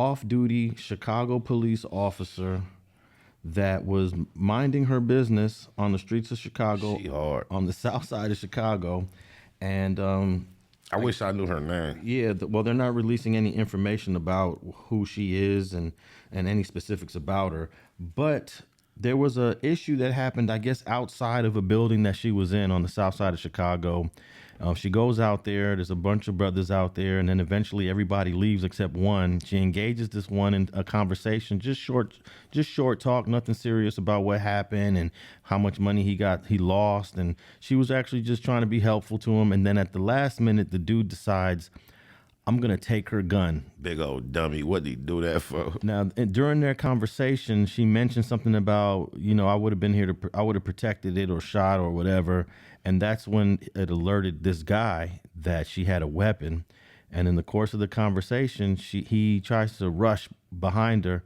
off-duty Chicago police officer that was minding her business on the streets of Chicago, She hard. on the south side of Chicago, and I wish I knew her name. yeah, well, they're not releasing any information about who she is and any specifics about her, but there was a issue that happened, I guess, outside of a building that she was in on the south side of Chicago. She goes out there. There's a bunch of brothers out there, and then eventually everybody leaves except one. She engages this one in a conversation, just short talk, nothing serious about what happened and how much money he lost. And she was actually just trying to be helpful to him. And then at the last minute, the dude decides, I'm gonna take her gun. Big old dummy. What did he do that for? Now, during their conversation, she mentioned something about, I would have been here I would have protected it or shot or whatever. And that's when it alerted this guy that she had a weapon. And in the course of the conversation, he tries to rush behind her,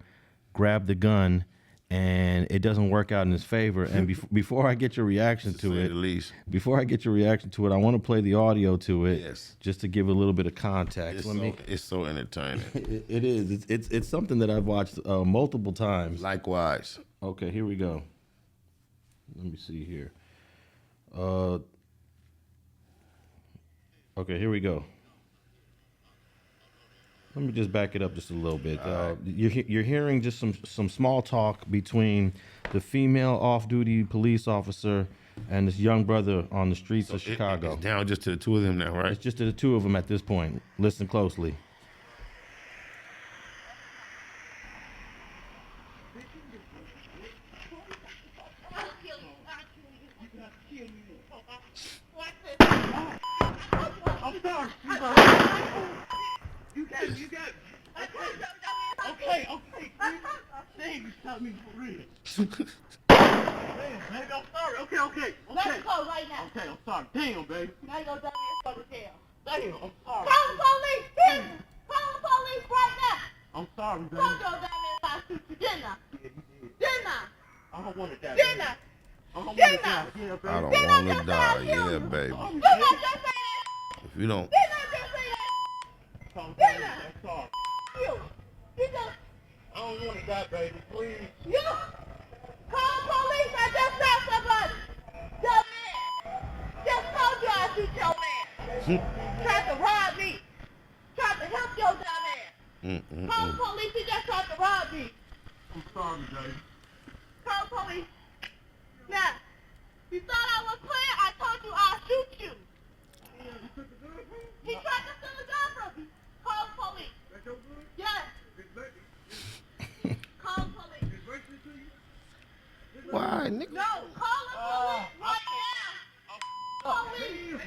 grab the gun, and it doesn't work out in his favor. And before I get your reaction to it, I want to play the audio to it, yes, just to give a little bit of context. It's so entertaining. It is. It's something that I've watched multiple times. Likewise. Okay, here we go. Let me see here. Okay, here we go. Let me just back it up just a little bit. You're hearing just some small talk between the female off-duty police officer and this young brother on the streets of Chicago. It's down just to the two of them now, right? It's just to the two of them at this point. Listen closely. You got it. Okay. Dang, you shot me for real. Damn, baby, I'm sorry. Okay. Let's go right now. Okay, I'm sorry. Damn, baby. Now you go down there and go to jail. Damn, I'm sorry. Call the police. Call the police right now. I'm sorry, baby. Don't go down there and I shoot you, didn't I? Yeah, you did. Didn't I? I don't want to die. Didn't I? I don't want to Didn't I? die. Yeah, baby. I don't Didn't I want to just die. ask you? Yeah, baby. Didn't I just say that? If you don't, Didn't I just say that? Call the Didn't police. I? I'm sorry. You just, I don't want to die, baby. Please. you call police. I just shot somebody. Dumb man. Just told you I shoot your man. Tried to rob me. Tried to help your dumb ass. Call the police. He just tried to rob me. I'm sorry, baby. Call police. Now, you thought I was clear? I told you I'll shoot you. He tried to steal the gun from me. Call the police. That's your good? Yes. Call the police. why, nigga? No, call the police right now. Police.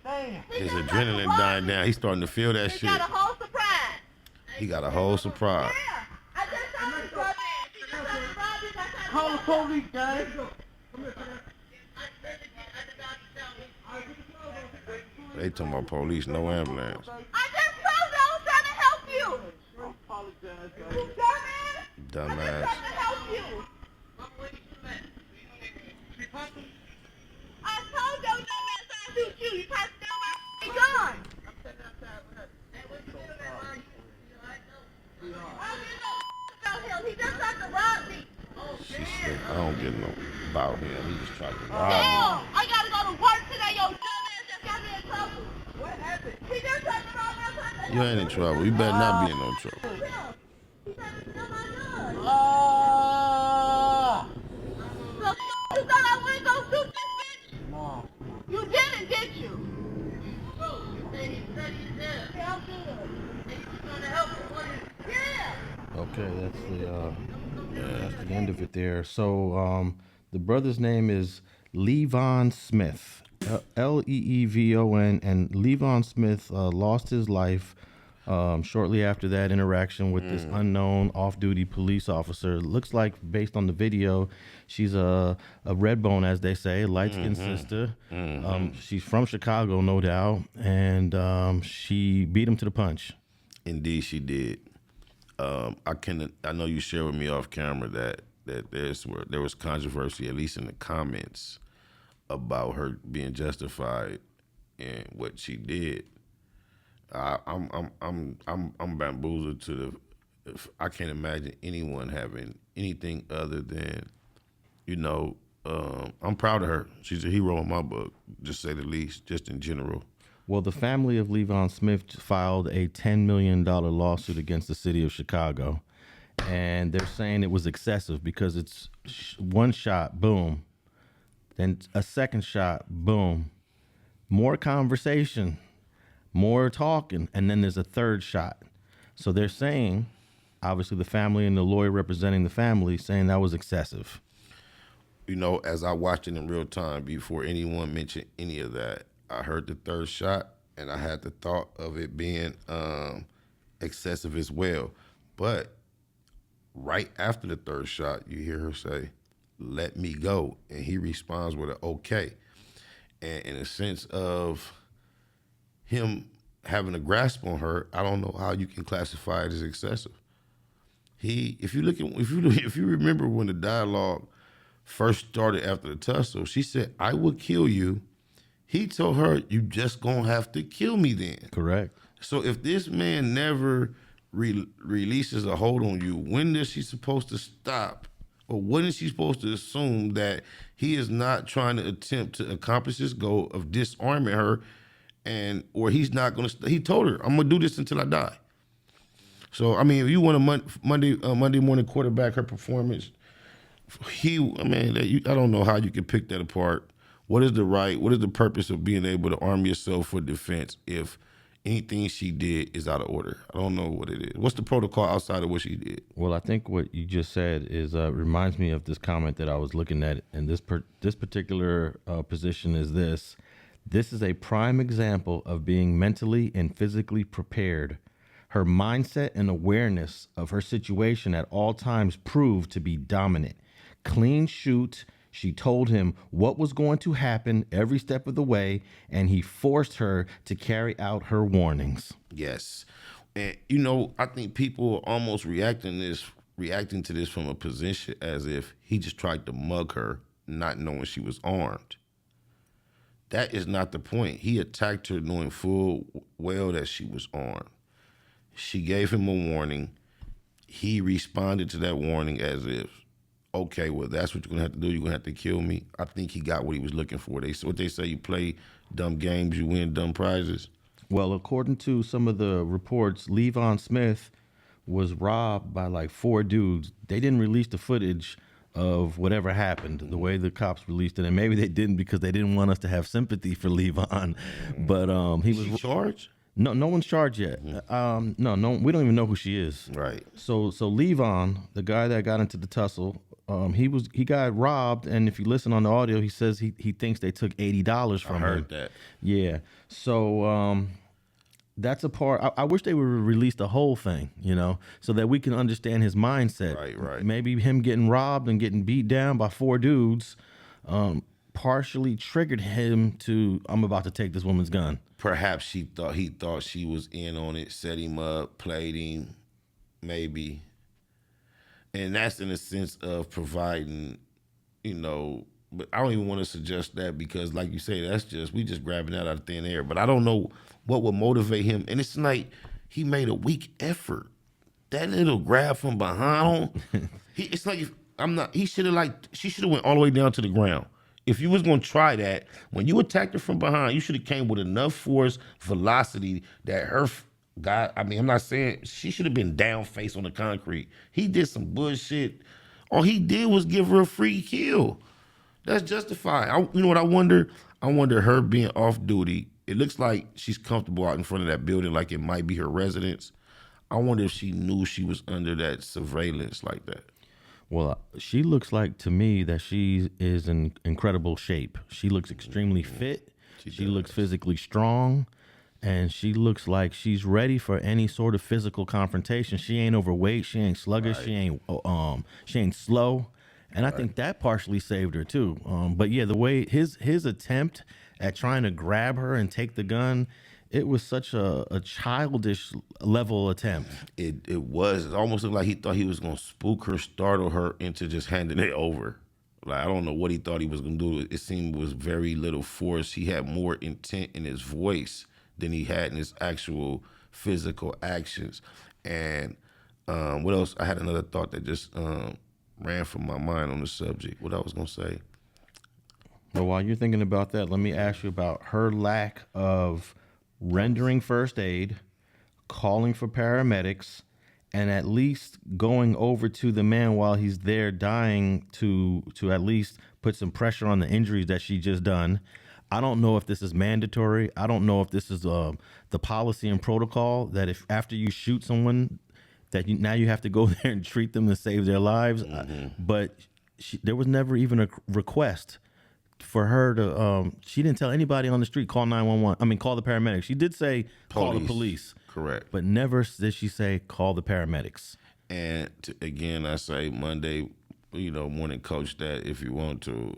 Damn. His adrenaline dying down. He's starting to feel that He shit. got a whole surprise. He got a whole surprise. Yeah. I just shot his brother. He just tried to rob me. Call the police, guys. They talking about police, no ambulance. I just told you I was trying to help you. I apologize, You baby. dumbass. I Dumbass. just tried to help you. I told your dumbass I'd shoot you. You tried to steal my gun. I don't give no about him. He just tried to rob me. She said, I don't get no about him. He just tried to rob Hell, I gotta go to work today. Your dumbass just got me in trouble. What happened? He just tried to rob me. me. You ain't in trouble. You better not be in no trouble. He tried to steal my gun. So you thought I wouldn't go shoot this bitch? No. You didn't, did you? Yeah, I'm good. Yeah. Okay, that's the end of it there. So the brother's name is Leevon Smith, Leevon, and Leevon Smith lost his life shortly after that interaction with this unknown off-duty police officer. It looks like, based on the video, she's a red bone, as they say, light-skinned sister. She's from Chicago, no doubt, and she beat him to the punch. Indeed, she did. I know you shared with me off camera that there was controversy, at least in the comments, about her being justified in what she did. I'm bamboozled to I can't imagine anyone having anything other than, you know, I'm proud of her. She's a hero in my book, just say the least, just in general. Well, the family of Leevon Smith filed a $10 million lawsuit against the city of Chicago. And they're saying it was excessive because it's one shot, boom. Then a second shot, boom. More conversation, more talking, and then there's a third shot. So they're saying, obviously the family and the lawyer representing the family saying that was excessive. You know, as I watched it in real time before anyone mentioned any of that, I heard the third shot and I had the thought of it being excessive as well. But right after the third shot, you hear her say, "Let me go." And he responds with an okay. And in a sense of him having a grasp on her, I don't know how you can classify it as excessive. If you remember when the dialogue first started after the tussle, she said, "I will kill you." He told her, "You just gonna have to kill me then." Correct. So if this man never releases a hold on you, when is she supposed to stop? Or when is she supposed to assume that he is not trying to attempt to accomplish his goal of disarming her, or he's not gonna? He told her, "I'm gonna do this until I die." So I mean, if you want a Monday morning quarterback her performance, I don't know how you can pick that apart. What is the purpose of being able to arm yourself for defense if anything she did is out of order? I don't know what it is. What's the protocol outside of what she did? Well, I think what you just said is reminds me of this comment that I was looking at, and this particular position is this. This is a prime example of being mentally and physically prepared. Her mindset and awareness of her situation at all times proved to be dominant. Clean shoot. She told him what was going to happen every step of the way, and he forced her to carry out her warnings. Yes. And, you know, I think people are almost reacting to this from a position as if he just tried to mug her, not knowing she was armed. That is not the point. He attacked her knowing full well that she was armed. She gave him a warning. He responded to that warning as if, okay, well, that's what you're going to have to do. You're going to have to kill me. I think he got what he was looking for. What they say, you play dumb games, you win dumb prizes. Well, according to some of the reports, Leevon Smith was robbed by like 4 dudes. They didn't release the footage of whatever happened, the way the cops released it. And maybe they didn't because they didn't want us to have sympathy for Leevon. But he was charged? No one's charged yet. No, we don't even know who she is. Right. So Leevon, the guy that got into the tussle, he got robbed, and if you listen on the audio, he says he thinks they took $80 from him. I heard that. Yeah. So that's a part. I wish they would release the whole thing, so that we can understand his mindset. Right. Maybe him getting robbed and getting beat down by 4 dudes partially triggered him to, I'm about to take this woman's gun. Perhaps he thought she was in on it, set him up, played him, maybe. And that's in a sense of providing, but I don't even want to suggest that because, like you say, we just grabbing that out of thin air. But I don't know what would motivate him. And it's like he made a weak effort. That little grab from behind, she should have went all the way down to the ground. If you was gonna try that, when you attacked her from behind, you should have came with enough force, velocity that I'm not saying she should have been down face on the concrete. He did some bullshit. All he did was give her a free kill. That's justified. You know what I wonder? I wonder her being off duty. It looks like she's comfortable out in front of that building, like it might be her residence. I wonder if she knew she was under that surveillance like that. Well, she looks like to me that she is in incredible shape. She looks extremely fit. She looks physically strong, and she looks like she's ready for any sort of physical confrontation. She ain't overweight. She ain't sluggish. Right. She ain't slow, and I think that partially saved her too. But yeah, the way his attempt at trying to grab her and take the gun, it was such a childish level attempt. It was. It almost looked like he thought he was going to spook her, startle her into just handing it over. Like, I don't know what he thought he was going to do. It seemed was very little force. He had more intent in his voice than he had in his actual physical actions. And What else? I had another thought that just ran from my mind on the subject. What I was gonna say? Well, while you're thinking about that, let me ask you about her lack of rendering first aid, calling for paramedics, and at least going over to the man while he's there dying to at least put some pressure on the injuries that she just done. I don't know if this is mandatory. I don't know if this is the policy and protocol that if after you shoot someone that now you have to go there and treat them to save their lives. But there was never even a request for her to. She didn't tell anybody on the street call 911. I mean, call the paramedics. She did say call the police. Correct. But never did she say call the paramedics. And again, I say Monday, morning coach that if you want to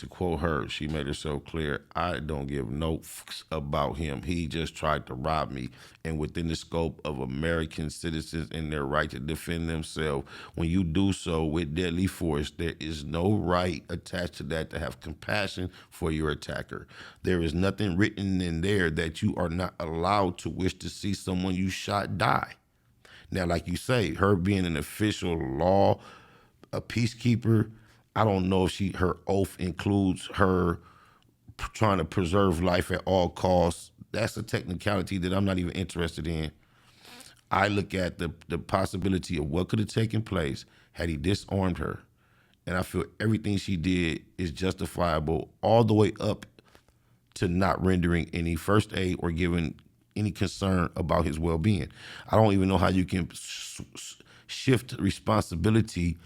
quote her, she made herself clear, I don't give no fucks about him. He just tried to rob me. And within the scope of American citizens and their right to defend themselves, when you do so with deadly force, there is no right attached to that to have compassion for your attacker. There is nothing written in there that you are not allowed to wish to see someone you shot die. Now, like you say, her being an official law, a peacekeeper, I don't know if her oath includes her trying to preserve life at all costs. That's a technicality that I'm not even interested in. I look at the possibility of what could have taken place had he disarmed her. And I feel everything she did is justifiable all the way up to not rendering any first aid or giving any concern about his well-being. I don't even know how you can shift responsibility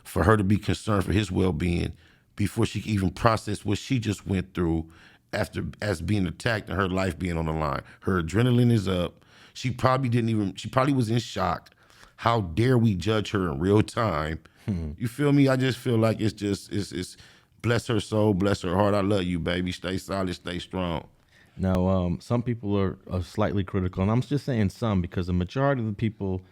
for her to be concerned for his well-being before she can even process what she just went through as being attacked and her life being on the line. Her adrenaline is up. She probably was in shock. How dare we judge her in real time? You feel me? I just feel like it's bless her soul, bless her heart. I love you, baby. Stay solid, stay strong. Now, some people are slightly critical, and I'm just saying some because the majority of the people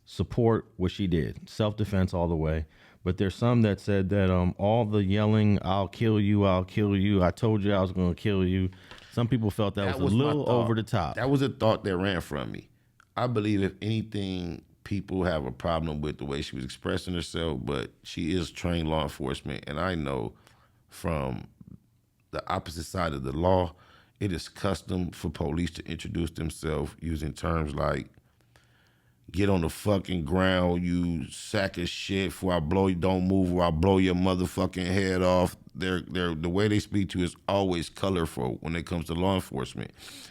support what she did, self-defense all the way. But there's some that said that all the yelling, I'll kill you, I told you I was going to kill you. Some people felt that was a little over the top. That was a thought that ran from me. I believe if anything, people have a problem with the way she was expressing herself, but she is trained law enforcement, and I know from the opposite side of the law, it is custom for police to introduce themselves using terms like, get on the fucking ground, you sack of shit, before I blow you, don't move or I'll blow your motherfucking head off. The way they speak to you is always colorful when it comes to law enforcement.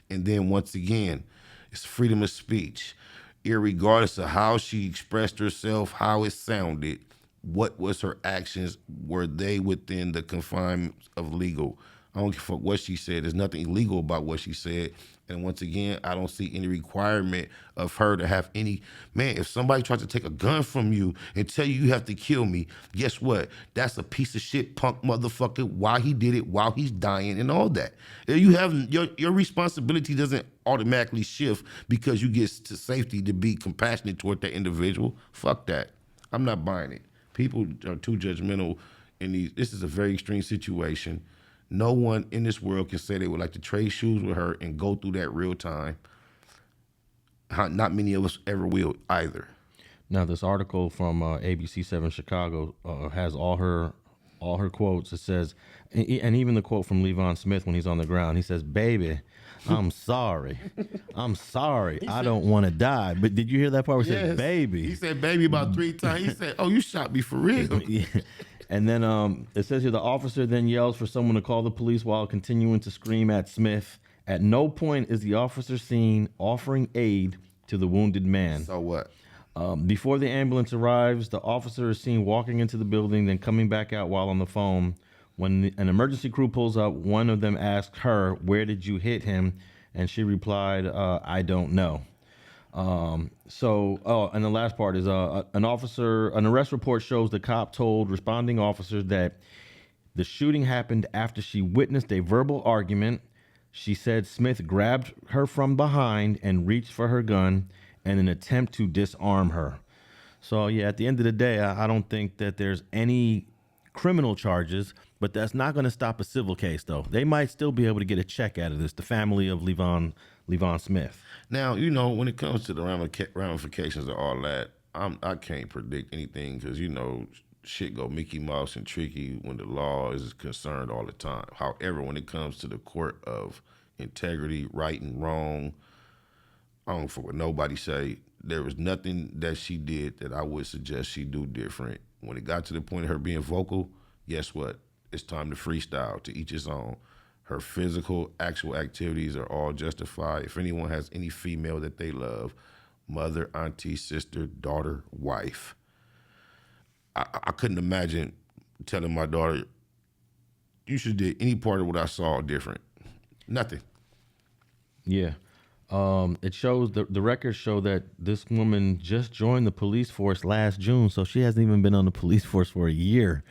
And then once again, it's freedom of speech. Irregardless of how she expressed herself, how it sounded, what was her actions, were they within the confinements of legal? I don't give a fuck what she said. There's nothing illegal about what she said. And once again, I don't see any requirement of her to have any, man, if somebody tries to take a gun from you and tell you you have to kill me, guess what? That's a piece of shit punk motherfucker, why he did it, while he's dying and all that. You have, your responsibility doesn't automatically shift because you get to safety to be compassionate toward that individual. Fuck that. I'm not buying it. People are too judgmental in these. This is a very extreme situation. No one in this world can say they would like to trade shoes with her and go through that real time. Not many of us ever will either. Now, this article from ABC7 Chicago has all her quotes. It says, and even the quote from Leevon Smith when he's on the ground, he says, "Baby, I'm sorry. I'm sorry. I don't want to die." But did you hear that part where he said, "Baby"? He said "baby" about 3 times. He said, "Oh, you shot me for real." Yeah. And then it says here, the officer then yells for someone to call the police while continuing to scream at Smith. At no point is the officer seen offering aid to the wounded man. So what? Before the ambulance arrives, the officer is seen walking into the building, then coming back out while on the phone. When an emergency crew pulls up, one of them asks her, "Where did you hit him?" And she replied, "I don't know." And the last part is an arrest report shows the cop told responding officers that the shooting happened after she witnessed a verbal argument. She said Smith grabbed her from behind and reached for her gun in an attempt to disarm her. So, yeah, at the end of the day, I don't think that there's any criminal charges, but that's not going to stop a civil case, though. They might still be able to get a check out of this, the family of Leevon Smith. Now, when it comes to the ramifications of all that, I can't predict anything because shit go Mickey Mouse and tricky when the law is concerned all the time. However, when it comes to the court of integrity, right and wrong, I don't for what nobody say. There was nothing that she did that I would suggest she do different. When it got to the point of her being vocal, guess what? It's time to freestyle, to each his own. Her physical, actual activities are all justified. If anyone has any female that they love, mother, auntie, sister, daughter, wife, I couldn't imagine telling my daughter, you should do any part of what I saw different. Nothing. Yeah. It shows the records show that this woman just joined the police force last June, so she hasn't even been on the police force for a year.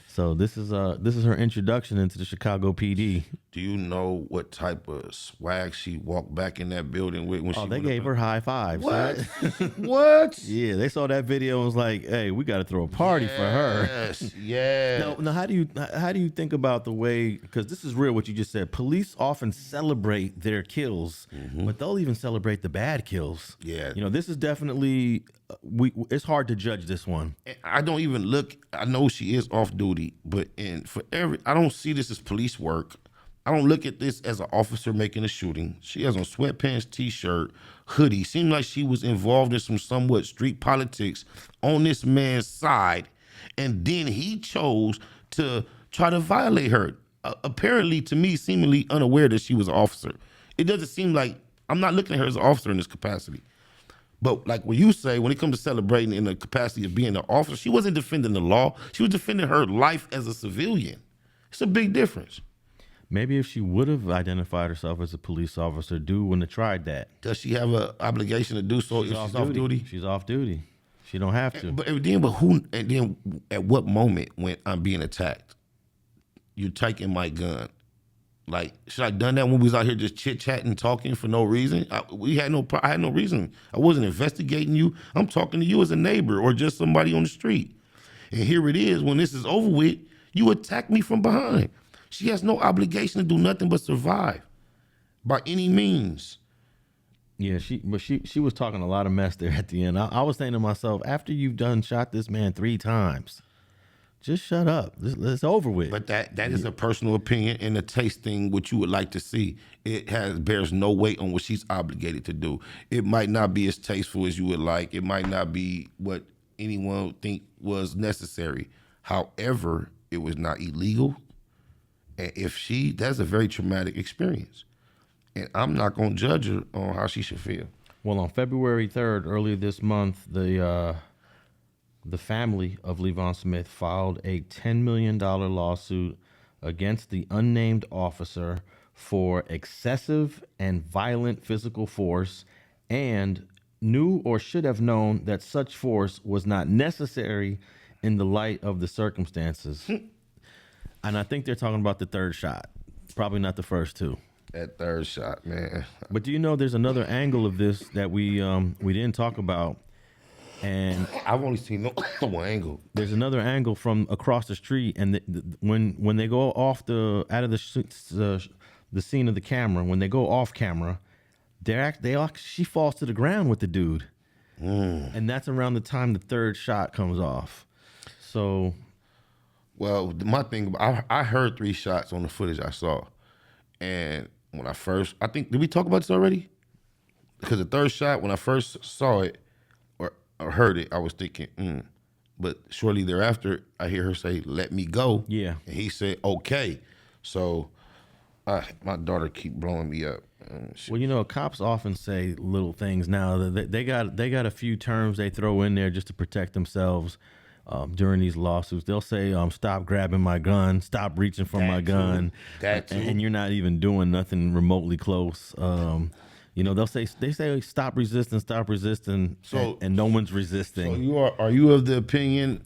So this is her introduction into the Chicago PD. Do you know what type of swag she walked back in that building with when she? Oh, they gave her high fives. What? What? Yeah, they saw that video and was like, "Hey, we got to throw a party for her." Yes, yeah. Now, how do you think about the way? Because this is real. What you just said. Police often celebrate their kills, but they'll even celebrate the bad kills. Yeah. This is definitely it's hard to judge this one. I don't even look. I know she is off duty, but I don't see this as police work. I don't look at this as an officer making a shooting. She has on sweatpants, t-shirt, hoodie. Seemed like she was involved in some somewhat street politics on this man's side, and then he chose to try to violate her. Apparently, to me, seemingly unaware that she was an officer. It doesn't seem like I'm not looking at her as an officer in this capacity. But like what you say, when it comes to celebrating in the capacity of being an officer, she wasn't defending the law. She was defending her life as a civilian. It's a big difference. Maybe if she would have identified herself as a police officer, dude wouldn't have tried that. Does she have an obligation to do so if she's off duty? She's off duty. She don't have to. But then at what moment when I'm being attacked, you're taking my gun? Like, should I have done that when we was out here just chit-chatting, talking for no reason? I had no reason. I wasn't investigating you. I'm talking to you as a neighbor or just somebody on the street. And here it is, when this is over with, you attack me from behind. She has no obligation to do nothing but survive by any means. Yeah, she was talking a lot of mess there at the end. I was saying to myself, after you've shot this man 3 times, just shut up. It's over with. But that is a personal opinion and a taste thing, what you would like to see. It bears no weight on what she's obligated to do. It might not be as tasteful as you would like. It might not be what anyone would think was necessary. However, it was not illegal. And that's a very traumatic experience. And I'm not going to judge her on how she should feel. Well, on February 3rd, earlier this month, the family of Leevon Smith filed a $10 million lawsuit against the unnamed officer for excessive and violent physical force and knew or should have known that such force was not necessary in the light of the circumstances. And I think they're talking about the 3rd shot, probably not the first 2. That 3rd shot, man. But do you know there's another angle of this that we didn't talk about? And I've only seen one angle. There's another angle from across the street, and when they go off out of the scene of the camera, when they go off camera, she falls to the ground with the dude, and that's around the time the 3rd shot comes off. So, well, my thing, I heard 3 shots on the footage I saw, and when I think, did we talk about this already? Because the 3rd shot, when I first saw it or heard it, I was thinking, But shortly thereafter, I hear her say, "Let me go." Yeah. And he said, "Okay." So my daughter keep blowing me up. Well, cops often say little things now. They got a few terms they throw in there just to protect themselves during these lawsuits. They'll say, "Stop grabbing my gun, stop reaching for my gun," and you're not even doing nothing remotely close. They'll say stop resisting, so, and no one's resisting. So are you of the opinion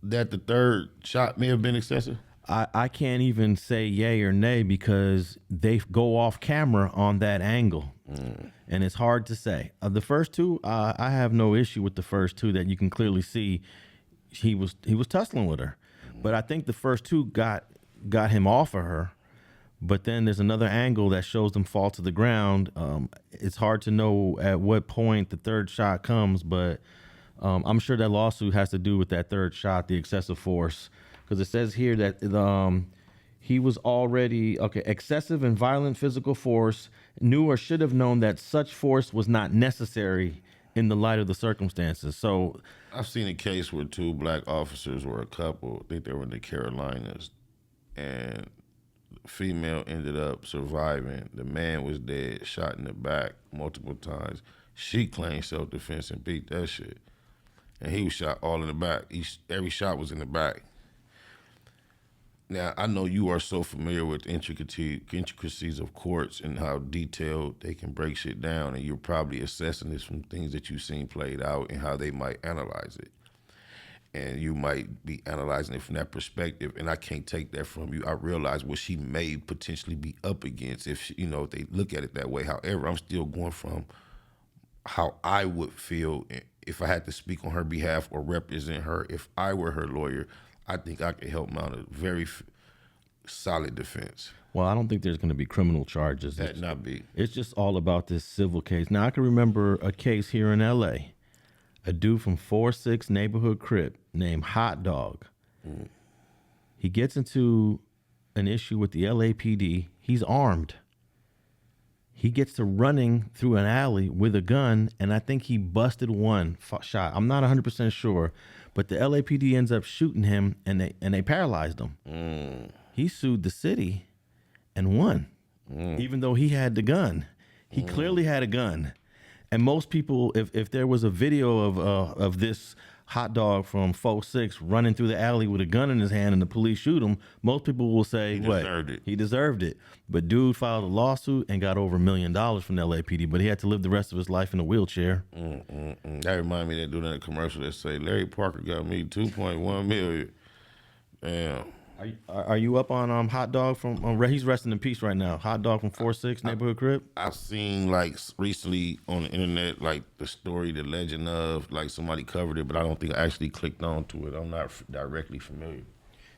that the 3rd shot may have been excessive? I can't even say yay or nay because they go off camera on that angle, and it's hard to say. The first 2, I have no issue with the first 2 that you can clearly see he was tussling with her, but I think the first 2 got him off of her. But then there's another angle that shows them fall to the ground. It's hard to know at what point the 3rd shot comes, but I'm sure that lawsuit has to do with that third shot, the excessive force, because it says here that he was already excessive and violent physical force, knew or should have known that such force was not necessary in the light of the circumstances. So I've seen a case where 2 black officers were a couple. I think they were in the Carolinas, and the female ended up surviving. The man was dead, shot in the back multiple times. She claimed self-defense and beat that shit. And he was shot all in the back. Every shot was in the back. Now, I know you are so familiar with the intricacies of courts and how detailed they can break shit down, and you're probably assessing this from things that you've seen played out and how they might analyze it. And you might be analyzing it from that perspective, and I can't take that from you. I realize what she may potentially be up against if she, if they look at it that way. However, I'm still going from how I would feel if I had to speak on her behalf or represent her. If I were her lawyer, I think I could help mount a very solid defense. Well, I don't think there's going to be criminal charges. That not be. It's just all about this civil case. Now, I can remember a case here in L.A., a dude from 4-6 neighborhood crip named Hot Dog. He gets into an issue with the LAPD. He's armed. He gets to running through an alley with a gun, and I think he busted one shot. I'm not 100% sure, but the LAPD ends up shooting him, and they paralyzed him. He sued the city and won, even though he had the gun. He clearly had a gun. And most people, if there was a video of this Hot Dog from 4-6 running through the alley with a gun in his hand and the police shoot him, most people will say, he deserved it. But dude filed a lawsuit and got over $1 million from the LAPD, but he had to live the rest of his life in a wheelchair. That remind me of that dude in a commercial that say, Larry Parker got me $2.1 million. Damn. Are you up on Hot Dog from? He's resting in peace right now. Hot Dog from 4-6 neighborhood crib. I've seen like recently on the internet like the story, the legend of like somebody covered it, but I don't think I actually clicked on to it. I'm not directly familiar.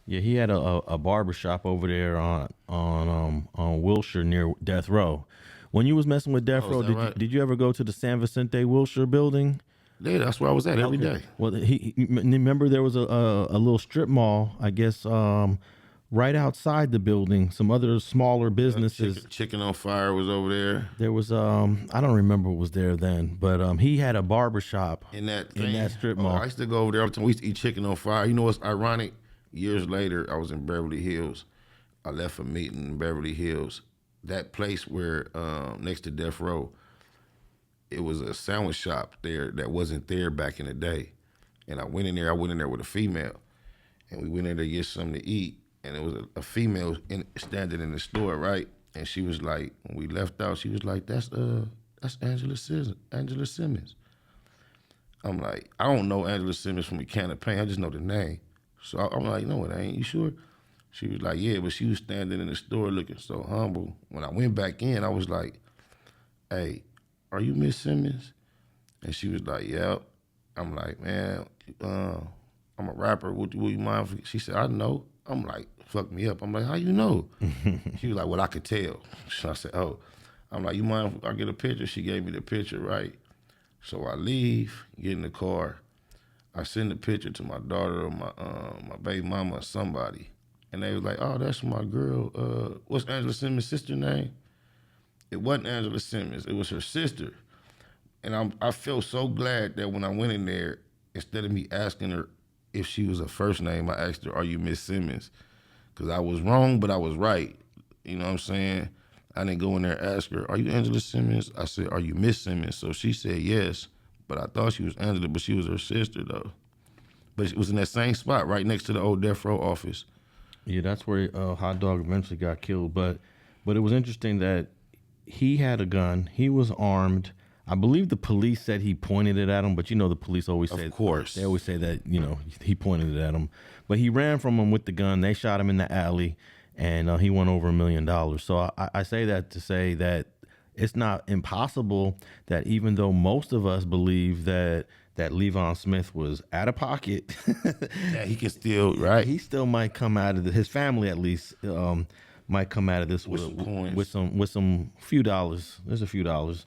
Yeah, he had a barber shop over there on Wilshire near Death Row. When you was messing with Death Row, did you ever go to the San Vicente Wilshire building? Yeah, that's where I was at every day. Well, he remember there was a little strip mall, I guess, right outside the building. Some other smaller businesses. Chicken on Fire was over there. There was I don't remember what was there then, but he had a barber shop in that strip mall. I used to go over there all the time. We used to eat Chicken on Fire. You know what's ironic? Years later, I was in Beverly Hills. I left a meeting in Beverly Hills. That place where next to Death Row, it was a sandwich shop there that wasn't there back in the day. And I went in there with a female. And we went in there to get something to eat. And it was a female standing in the store, right? And she was like, when we left out, she was like, that's Angela Simmons. I'm like, I don't know Angela Simmons from a can of paint. I just know the name. So I'm like, no, it ain't. You sure? She was like, yeah, but she was standing in the store looking so humble. When I went back in, I was like, hey, are you Miss Simmons? And she was like, yep. I'm like, man, I'm a rapper. Would you mind? She said, I know. I'm like, fuck me up. I'm like, how you know? She was like, well, I could tell. So I said, oh. I'm like, you mind if I get a picture? She gave me the picture, right? So I leave, get in the car. I send the picture to my daughter or my baby mama or somebody. And they was like, oh, that's my girl. What's Angela Simmons' sister name? It wasn't Angela Simmons. It was her sister. And I felt so glad that when I went in there, instead of me asking her if she was her first name, I asked her, are you Miss Simmons? Because I was wrong, but I was right. You know what I'm saying? I didn't go in there and ask her, are you Angela Simmons? I said, are you Miss Simmons? So she said yes, but I thought she was Angela, but she was her sister, though. But it was in that same spot right next to the old Death Row office. Yeah, that's where Hot Dog eventually got killed. But it was interesting that he had a gun. He was armed. I believe the police said he pointed it at him, but the police always say, of course, they always say that he pointed it at him. But he ran from him with the gun. They shot him in the alley, and he won over $1 million. So I say that to say that it's not impossible that even though most of us believe that Leevon Smith was out of pocket, yeah, he can still he still might come out of his family at least might come out of this with some few dollars. There's a few dollars.